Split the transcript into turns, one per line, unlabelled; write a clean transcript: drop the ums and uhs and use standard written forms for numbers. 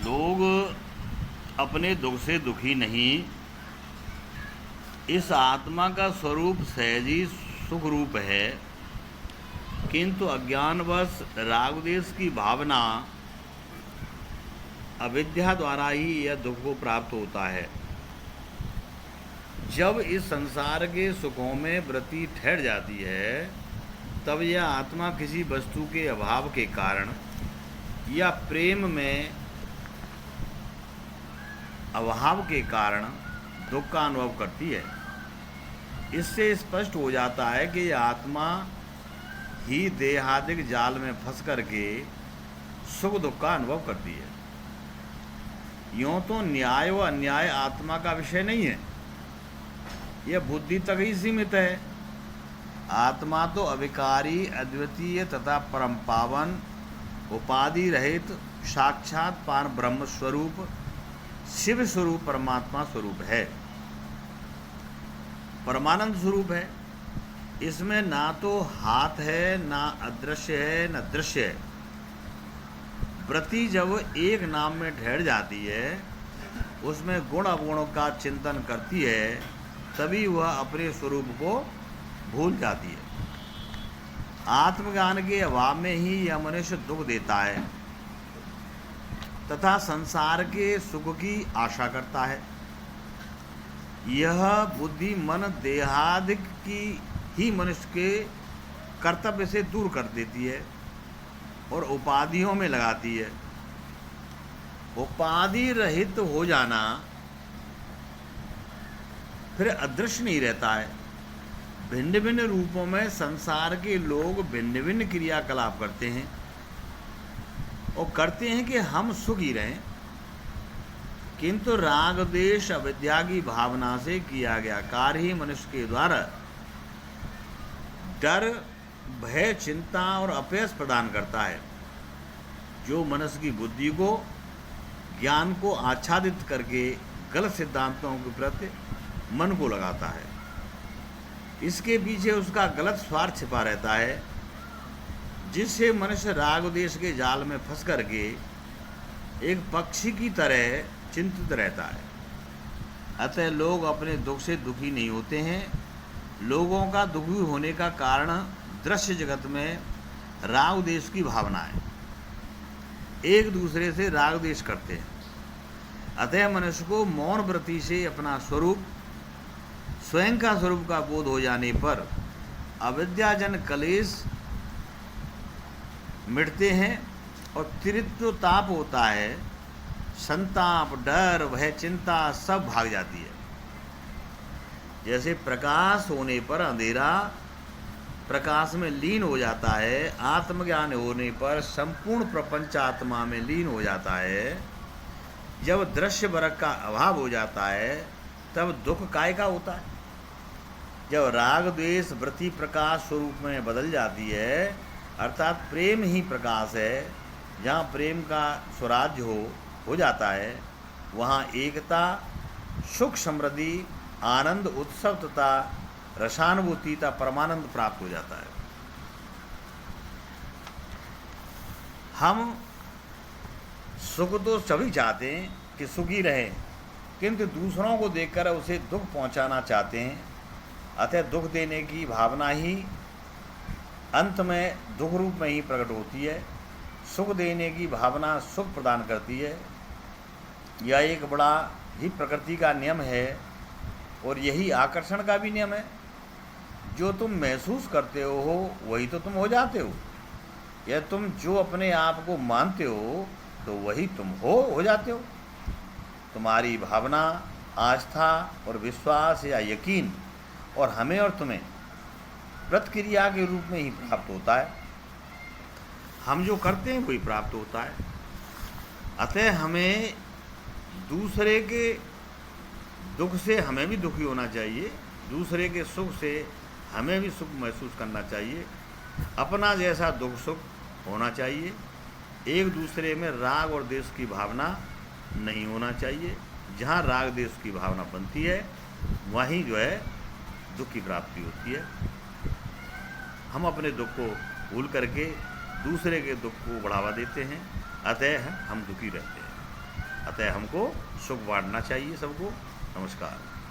लोग अपने दुख से दुखी नहीं, इस आत्मा का स्वरूप सहज ही सुख रूप है, किंतु अज्ञानवश रागद्वेष की भावना अविद्या द्वारा ही यह दुख को प्राप्त होता है। जब इस संसार के सुखों में वृत्ति ठहर जाती है, तब यह आत्मा किसी वस्तु के अभाव के कारण या प्रेम में अभाव के कारण दुख का अनुभव करती है। इससे स्पष्ट हो जाता है कि यह आत्मा ही देहादिक जाल में फंस करके सुख दुख का अनुभव करती है। यूँ तो न्याय व अन्याय आत्मा का विषय नहीं है, यह बुद्धि तक ही सीमित है। आत्मा तो अविकारी, अद्वितीय तथा परम पावन, उपाधि रहित साक्षात पार ब्रह्म स्वरूप, शिव स्वरूप परमात्मा स्वरूप है, परमानंद स्वरूप है। इसमें ना तो हाथ है, ना अदृश्य है, न दृश्य है। वृत्ति जब एक नाम में ठहर जाती है, उसमें गुण अवगुणों का चिंतन करती है, तभी वह अपने स्वरूप को भूल जाती है। आत्मज्ञान के अभाव में ही यह मनुष्य दुख देता है तथा संसार के सुख की आशा करता है। यह बुद्धि मन देहादिक की ही मनुष्य के कर्तव्य से दूर कर देती है और उपाधियों में लगाती है। उपाधि रहित हो जाना फिर अदृश्य नहीं रहता है। भिन्न भिन्न रूपों में संसार के लोग भिन्न भिन्न क्रियाकलाप करते हैं और करते हैं कि हम सुखी रहें, किंतु राग द्वेष अविद्या की भावना से किया गया कार्य ही मनुष्य के द्वारा डर, भय, चिंता और अपयश प्रदान करता है, जो मनुष्य की बुद्धि को, ज्ञान को आच्छादित करके गलत सिद्धांतों के प्रति मन को लगाता है। इसके पीछे उसका गलत स्वार्थ छिपा रहता है, जिससे मनुष्य राग द्वेष के जाल में फंस करके एक पक्षी की तरह चिंतित रहता है। अतः लोग अपने दुख से दुखी नहीं होते हैं। लोगों का दुखी होने का कारण दृश्य जगत में राग द्वेष की भावना है, एक दूसरे से राग द्वेष करते हैं। अतः मनुष्य को मौन वृत्ति से अपना स्वरूप, स्वयं का स्वरूप का बोध हो जाने पर अविद्याजन कलेश मिटते हैं और त्रित्व ताप होता है। संताप, डर, भय, चिंता सब भाग जाती है। जैसे प्रकाश होने पर अंधेरा प्रकाश में लीन हो जाता है, आत्मज्ञान होने पर संपूर्ण प्रपंच आत्मा में लीन हो जाता है। जब दृश्य वर्ग का अभाव हो जाता है, तब दुख काय का होता है। जब राग द्वेष वृत्ति प्रकाश स्वरूप में बदल जाती है, अर्थात प्रेम ही प्रकाश है, जहाँ प्रेम का स्वराज्य हो जाता है, वहाँ एकता, सुख, समृद्धि, आनंद, उत्सव तथा रसानुभूति तथा परमानंद प्राप्त हो जाता है। हम सुख तो सभी चाहते हैं कि सुखी रहें, किंतु दूसरों को देखकर उसे दुख पहुंचाना चाहते हैं। अतः दुख देने की भावना ही अंत में दुख रूप में ही प्रकट होती है। सुख देने की भावना सुख प्रदान करती है। यह एक बड़ा ही प्रकृति का नियम है और यही आकर्षण का भी नियम है। जो तुम महसूस करते हो वही तो तुम हो जाते हो, या तुम जो अपने आप को मानते हो तो वही तुम हो जाते हो। तुम्हारी भावना, आस्था और विश्वास या यकीन और हमें और तुम्हें प्रतिक्रिया के रूप में ही प्राप्त होता है। हम जो करते हैं वही प्राप्त होता है। अतः हमें दूसरे के दुख से हमें भी दुखी होना चाहिए, दूसरे के सुख से हमें भी सुख महसूस करना चाहिए। अपना जैसा दुख सुख होना चाहिए। एक दूसरे में राग और द्वेष की भावना नहीं होना चाहिए। जहाँ राग द्वेष की भावना बनती है, वहीं जो है दुख की प्राप्ति होती है। हम अपने दुख को भूल करके दूसरे के दुख को बढ़ावा देते हैं, अतः हम दुखी रहते हैं। अतः हमको सुख बांटना चाहिए सबको। नमस्कार।